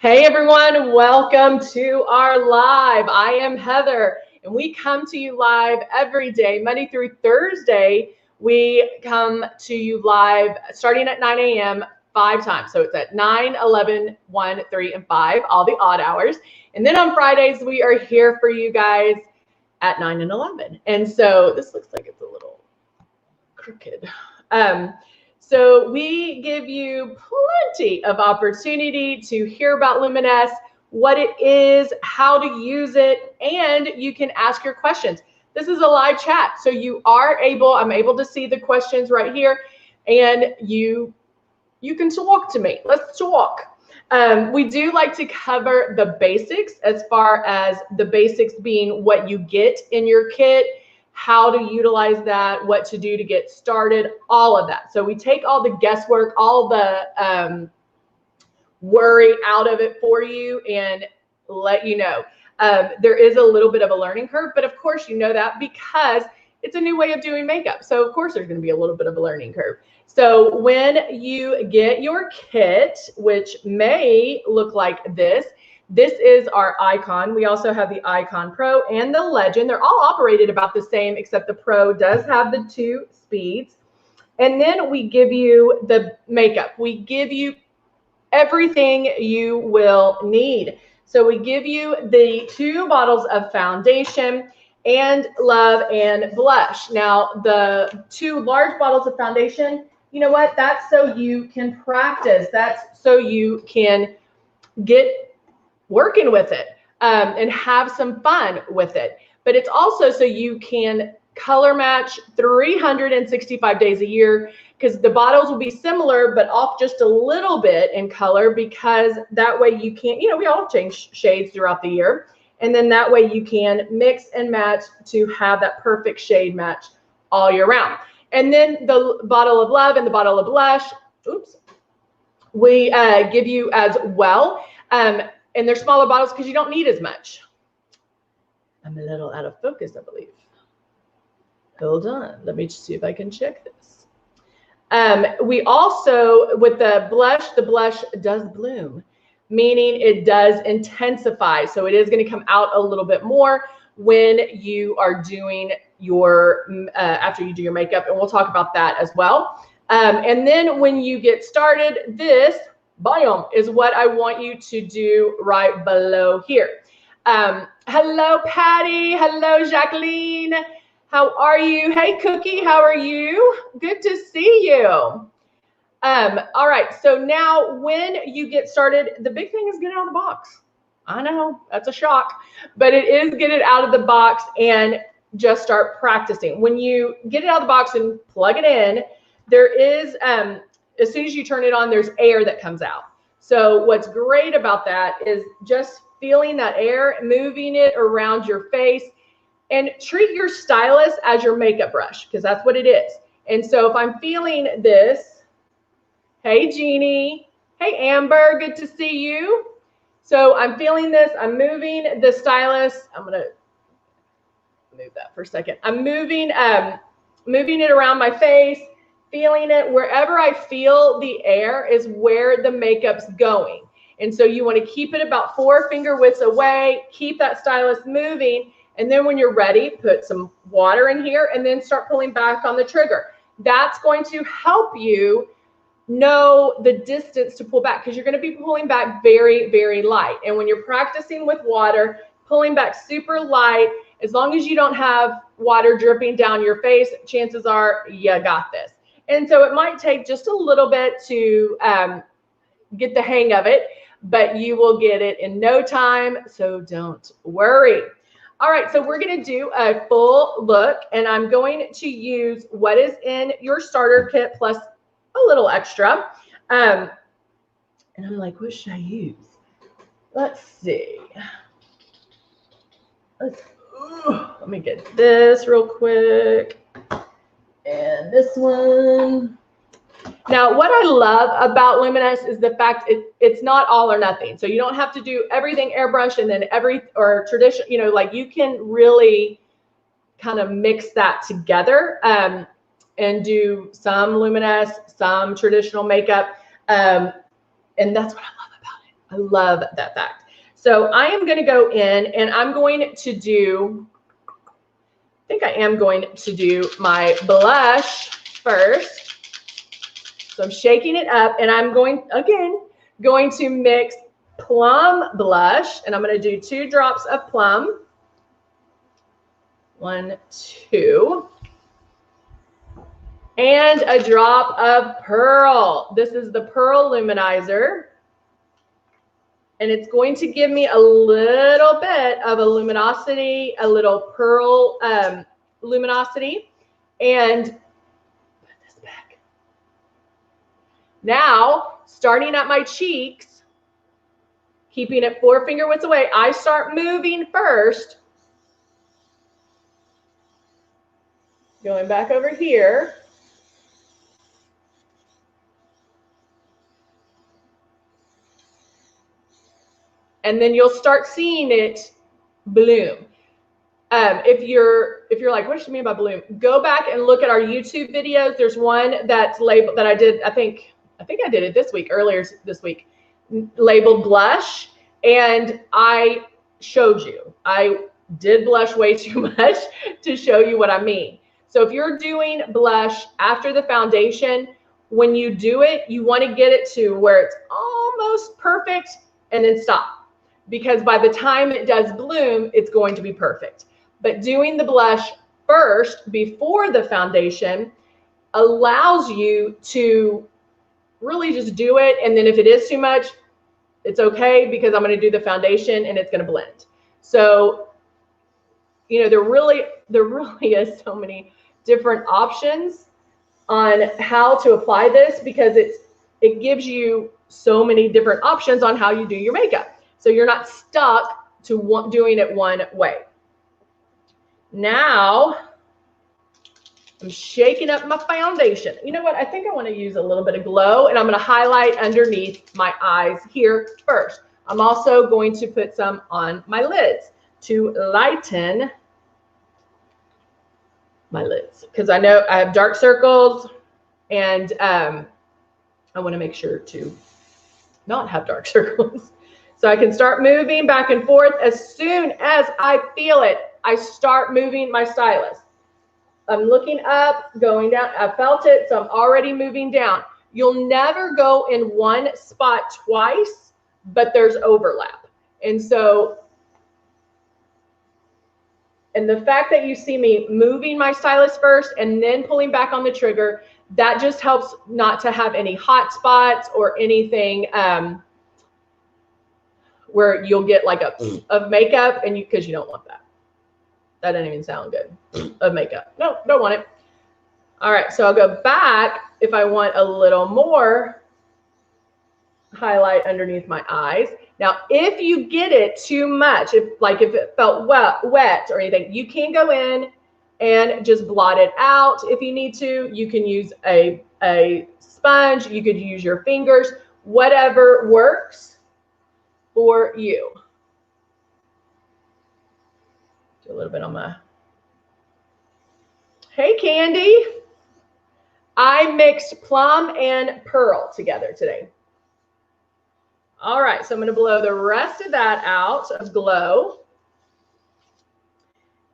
Hey everyone, welcome to our live. I am Heather, and we come to you live every day, Monday through Thursday. We come to you live starting at 9 a.m. 5 times. So it's at 9, 11, 1, 3, and 5, all the odd hours. And then on Fridays, we are here for you guys at 9 and 11. And so this looks like it's a little crooked. So we give you plenty of opportunity to hear about Luminous, what it is, how to use it, and you can ask your questions. This is a live chat, so I'm able to see the questions right here, and you can talk to me. Let's talk. We do like to cover the basics, as far as the basics being what you get in your kit, how to utilize that, what to do to get started, all of that. So we take all the guesswork, all the worry out of it for you and let you know. There is a little bit of a learning curve, but of course you know that because it's a new way of doing makeup. So of course there's going to be a little bit of a learning curve. So when you get your kit, which may look like this is our Icon. We also have the Icon Pro and the Legend. They're all operated about the same, except the Pro does have the 2 speeds. And then we give you the makeup. We give you everything you will need. So we give you the 2 bottles of foundation and Love and Blush. Now, the 2 large bottles of foundation, you know what? That's so you can practice. That's so you can get working with it and have some fun with it. But it's also so you can color match 365 days a year, because the bottles will be similar but off just a little bit in color, because that way you can, we all change shades throughout the year, and then that way you can mix and match to have that perfect shade match all year round. And then the bottle of Love and the bottle of Blush, we give you as well. And they're smaller bottles because you don't need as much. I'm a little out of focus, I believe. Hold on. Let me just see if I can check this. We also, with the blush does bloom, meaning it does intensify. So it is going to come out a little bit more when you are doing your, after you do your makeup. And we'll talk about that as well. And then when you get started, this biome is what I want you to do right below here. Hello, Patty. Hello, Jacqueline. How are you? Hey, Cookie, how are you? Good to see you. All right, so now when you get started, the big thing is get it out of the box. I know, that's a shock, but it is get it out of the box and just start practicing. When you get it out of the box and plug it in, there is, as soon as you turn it on, there's air that comes out. So what's great about that is just feeling that air, moving it around your face, and treat your stylus as your makeup brush, because that's what it is. And so if I'm feeling this, hey, Jeannie, hey, Amber, good to see you. So I'm feeling this, I'm moving the stylus. I'm going to move that for a second. I'm moving it around my face, feeling it. Wherever I feel the air is where the makeup's going. And so you want to keep it about 4 finger widths away, keep that stylus moving, and then when you're ready, put some water in here and then start pulling back on the trigger. That's going to help you know the distance to pull back, because you're going to be pulling back very, very light. And when you're practicing with water, pulling back super light, as long as you don't have water dripping down your face, chances are you got this. And so it might take just a little bit to get the hang of it, but you will get it in no time, so don't worry. All right, so we're going to do a full look, and I'm going to use what is in your starter kit plus a little extra. And I'm like, what should I use? Let's see. Let me get this real quick. And this one. Now, what I love about Luminous is the fact it's not all or nothing. So you don't have to do everything airbrush and then tradition, like you can really kind of mix that together and do some Luminous, some traditional makeup. And that's what I love about it. I love that fact. So I am going to go in and I'm going to do, I think I am going to do my blush first. So I'm shaking it up and I'm going to mix plum blush, and I'm going to do 2 drops of plum. 1, 2. And a drop of pearl. This is the pearl luminizer. And it's going to give me a little bit of a luminosity, a little pearl luminosity. And put this back. Now, starting at my cheeks, keeping it 4 finger widths away, I start moving first. Going back over here. And then you'll start seeing it bloom. If you're like, what does she mean by bloom? Go back and look at our YouTube videos. There's one that's labeled that I did. I think I did it this week, earlier this week, labeled blush, and I showed you. I did blush way too much to show you what I mean. So if you're doing blush after the foundation, when you do it, you want to get it to where it's almost perfect and then stop. Because by the time it does bloom, it's going to be perfect. But doing the blush first before the foundation allows you to really just do it. And then if it is too much, it's okay, because I'm going to do the foundation and it's going to blend. So, you know, there really is so many different options on how to apply this, because it gives you so many different options on how you do your makeup. So you're not stuck to doing it one way. Now, I'm shaking up my foundation. You know what? I think I want to use a little bit of glow, and I'm going to highlight underneath my eyes here first. I'm also going to put some on my lids to lighten my lids, because I know I have dark circles, and I want to make sure to not have dark circles. So I can start moving back and forth. As soon as I feel it, I start moving my stylus. I'm looking up, going down. I felt it, so I'm already moving down. You'll never go in one spot twice, but there's overlap. And so, and the fact that you see me moving my stylus first and then pulling back on the trigger, that just helps not to have any hot spots or anything where you'll get like of makeup, and because you don't want that. That doesn't even sound good. Of makeup. No, don't want it. All right, so I'll go back if I want a little more highlight underneath my eyes. Now, if you get it too much, if it felt wet or anything, you can go in and just blot it out if you need to. You can use a sponge. You could use your fingers. Whatever works for you. Do a little bit on my. Hey, Candy. I mixed plum and pearl together today. All right, so I'm going to blow the rest of that out of glow.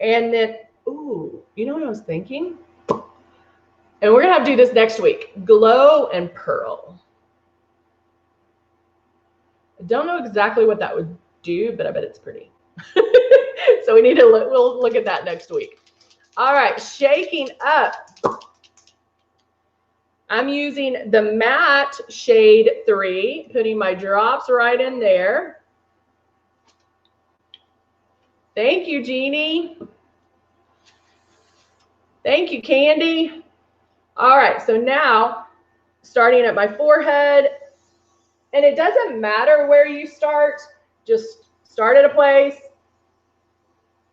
And then, ooh, you know what I was thinking? And we're going to have to do this next week. Glow and pearl. I don't know exactly what that would do, but I bet it's pretty. So we need to we'll look at that next week. All right, shaking up. I'm using the matte shade 3, putting my drops right in there. Thank you, Jeannie. Thank you, Candy. All right, so now starting at my forehead, and it doesn't matter where you start, just start at a place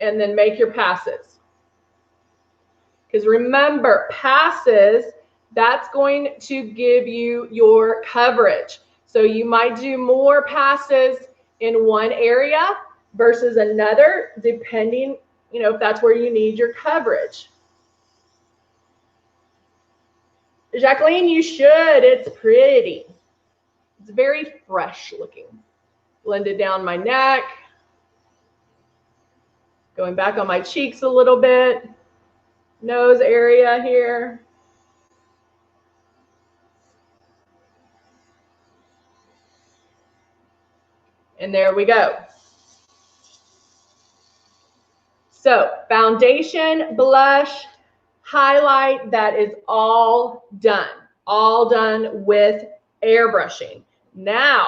and then make your passes. Because remember, passes, that's going to give you your coverage. So you might do more passes in one area versus another, depending, you know, if that's where you need your coverage. Jacqueline, you should. It's pretty. It's very fresh looking. blend it down my neck. Going back on my cheeks a little bit. Nose area here. And there we go. So foundation, blush, highlight, that is all done with airbrushing. Now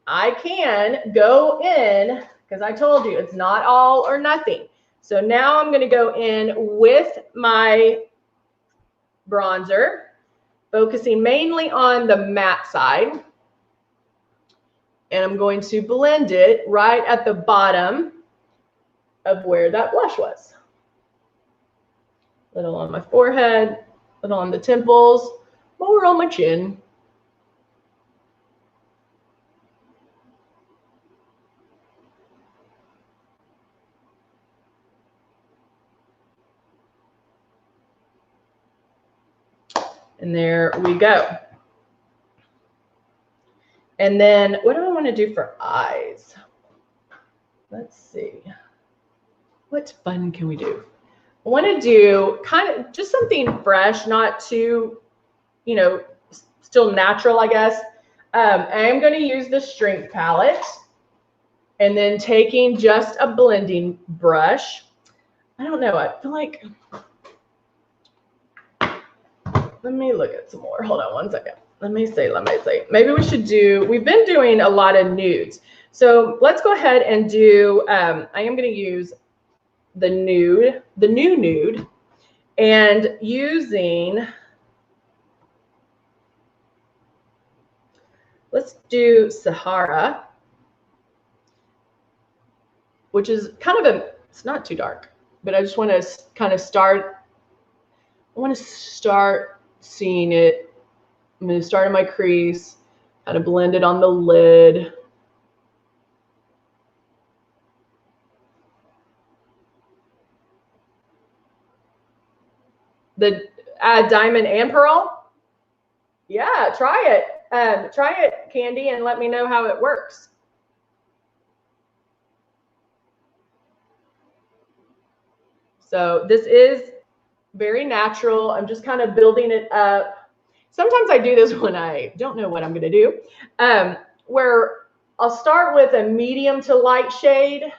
I can go in, because I told you it's not all or nothing. So now I'm going to go in with my bronzer, focusing mainly on the matte side. And I'm going to blend it right at the bottom of where that blush was. Little on my forehead, little on the temples, more on my chin. And there we go. And then what do I want to do for eyes? Let's see. What fun can we do? I want to do kind of just something fresh, not too, you know, still natural, I guess. I am going to use the strength palette and then taking just a blending brush. I don't know. I feel like, let me look at some more. Hold on one second. Let me see. Maybe we should do, we've been doing a lot of nudes. So let's go ahead and do, I am going to use the new nude, and using, let's do Sahara, which is kind of it's not too dark, but I just want to kind of start, I want to start seeing it. I'm going to start in my crease, kind of blend it on the lid. The diamond and pearl? Yeah, try it. Try it, Candy, and let me know how it works. So this is very natural. I'm just kind of building it up. Sometimes I do this when I don't know what I'm going to do, where I'll start with a medium to light shade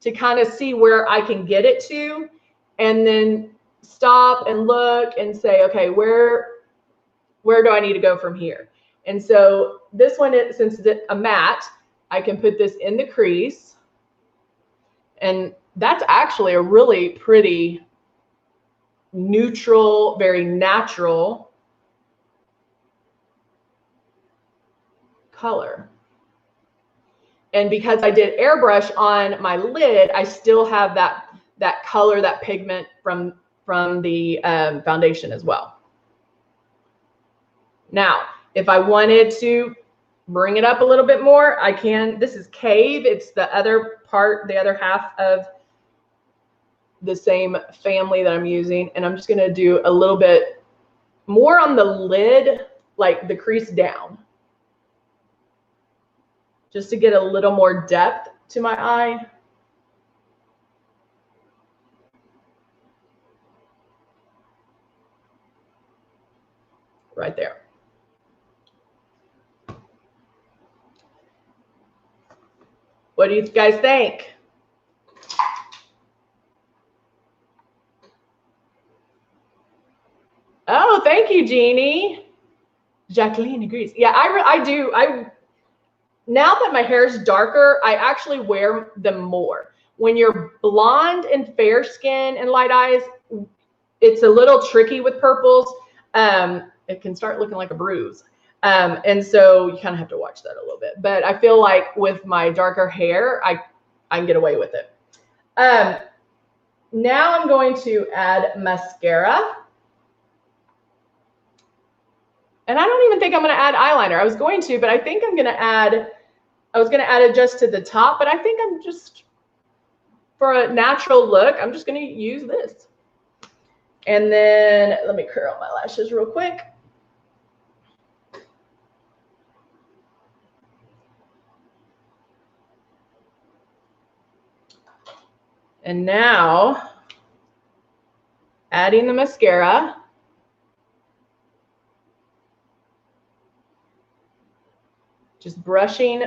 to kind of see where I can get it to, and then stop and look and say, okay, where do I need to go from here? And so this one, since it's a matte, I can put this in the crease, and that's actually a really pretty neutral, very natural color. And because I did airbrush on my lid, I still have that color, that pigment from the foundation as well. Now, if I wanted to bring it up a little bit more, I can. This is Cave. It's the other part, the other half of the same family that I'm using, and I'm just going to do a little bit more on the lid, like the crease down, just to get a little more depth to my eye. Right there. What do you guys think? Oh, thank you, Jeannie. Jacqueline agrees. Yeah, I do. Now that my hair is darker, I actually wear them more. When you're blonde and fair skin and light eyes, it's a little tricky with purples. It can start looking like a bruise. And so you kind of have to watch that a little bit. But I feel like with my darker hair, I can get away with it. Now I'm going to add mascara. And I don't even think I'm going to add eyeliner. I was going to, but I think I'm going to add, I was going to add it just to the top, but I think I'm just, for a natural look, I'm just going to use this. And then let me curl my lashes real quick. And now adding the mascara. Just brushing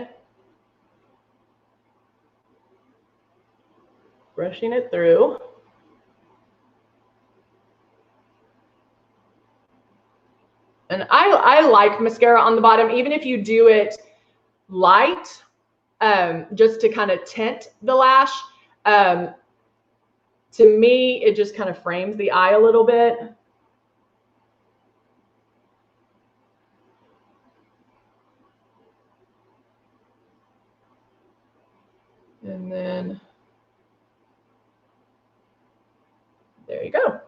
it through. And I like mascara on the bottom, even if you do it light, just to kind of tint the lash. To me, it just kind of frames the eye a little bit. And then there you go.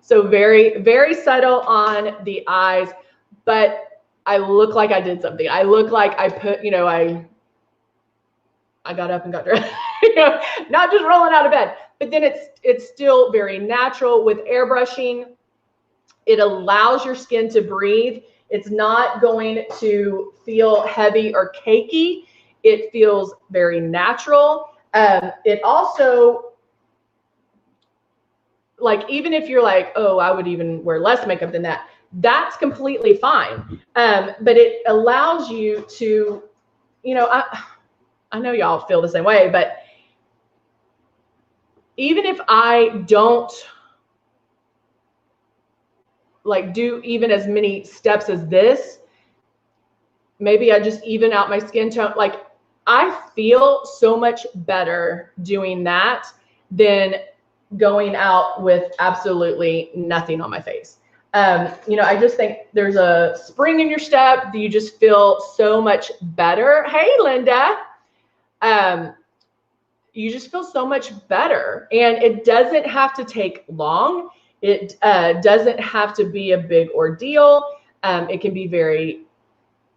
So very, very subtle on the eyes, but I look like I did something. I look like I put, you know, I got up and got dressed, you know, not just rolling out of bed, but then it's still very natural. With airbrushing, it allows your skin to breathe. It's not going to feel heavy or cakey. It feels very natural. It also, like, even if you're like, oh, I would even wear less makeup than that, that's completely fine. But it allows you to, you know, I know y'all feel the same way, but even if I don't like do even as many steps as this, maybe I just even out my skin tone. Like, I feel so much better doing that than going out with absolutely nothing on my face. You know, I just think there's a spring in your step. You just feel so much better. Hey, Linda. You just feel so much better, and it doesn't have to take long. It doesn't have to be a big ordeal. It can be very,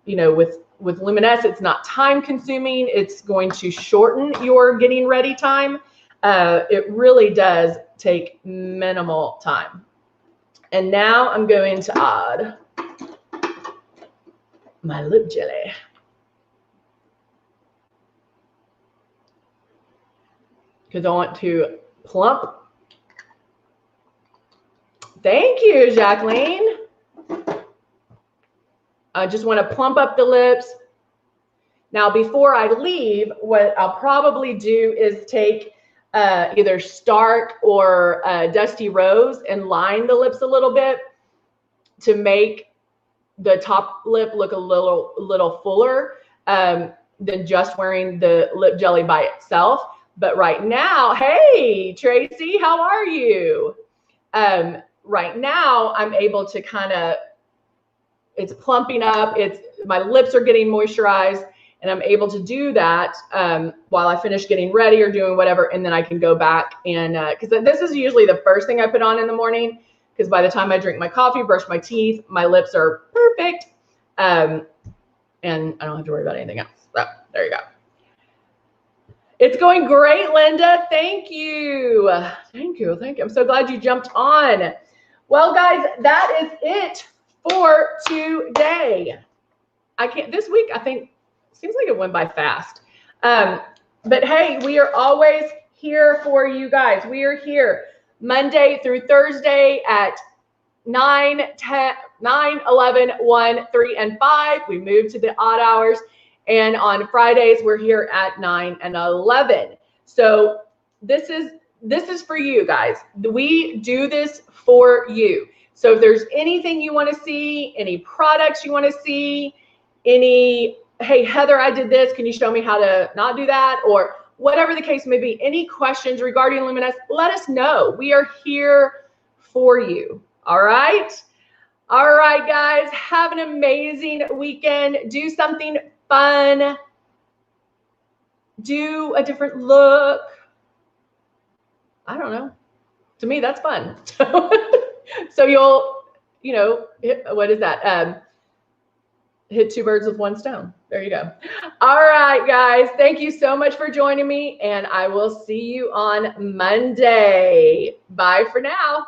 you know, with Luminous, it's not time consuming. It's going to shorten your getting ready time. It really does take minimal time. And now I'm going to add my lip jelly. Because I want to plump. Thank you, Jacqueline. I just want to plump up the lips. Now, before I leave, what I'll probably do is take either Stark or Dusty Rose and line the lips a little bit to make the top lip look a little fuller than just wearing the lip jelly by itself. But right now, hey, Tracy, how are you? Right now, I'm able to kind of, it's plumping up. My lips are getting moisturized, and I'm able to do that while I finish getting ready or doing whatever, and then I can go back and, because this is usually the first thing I put on in the morning, because by the time I drink my coffee, brush my teeth, my lips are perfect, and I don't have to worry about anything else. So there you go. It's going great, Linda. Thank you. Thank you. Thank you. I'm so glad you jumped on. Well, guys, that is it for today. This week, I think, seems like it went by fast. But hey, we are always here for you guys. We are here Monday through Thursday at 9, 11, 1, 3, and 5. We moved to the odd hours. And on Fridays, we're here at 9 and 11. So this is for you guys. We do this for you. So if there's anything you want to see, any products you want to see, hey, Heather, I did this. Can you show me how to not do that? Or whatever the case may be, any questions regarding Luminous, let us know. We are here for you. All right? All right, guys. Have an amazing weekend. Do something fun. Do a different look. I don't know. To me, that's fun. So you'll, you know, what is that? Hit two birds with one stone. There you go. All right, guys. Thank you so much for joining me, and I will see you on Monday. Bye for now.